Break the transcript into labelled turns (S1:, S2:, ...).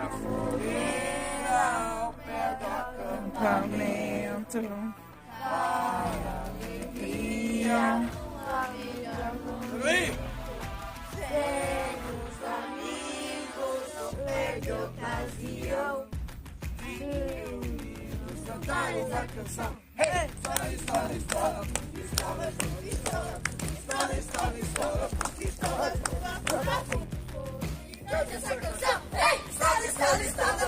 S1: fogueira ao pé do acampamento. Alegria. Chegos amigos, de ocasião. Reunidos, cantares a canção. Hey! Escola, escola, escola, escola, escola, escola, escola, escola, escola, escola, escola. Cante essa canção. Hey! Escola, escola, escola.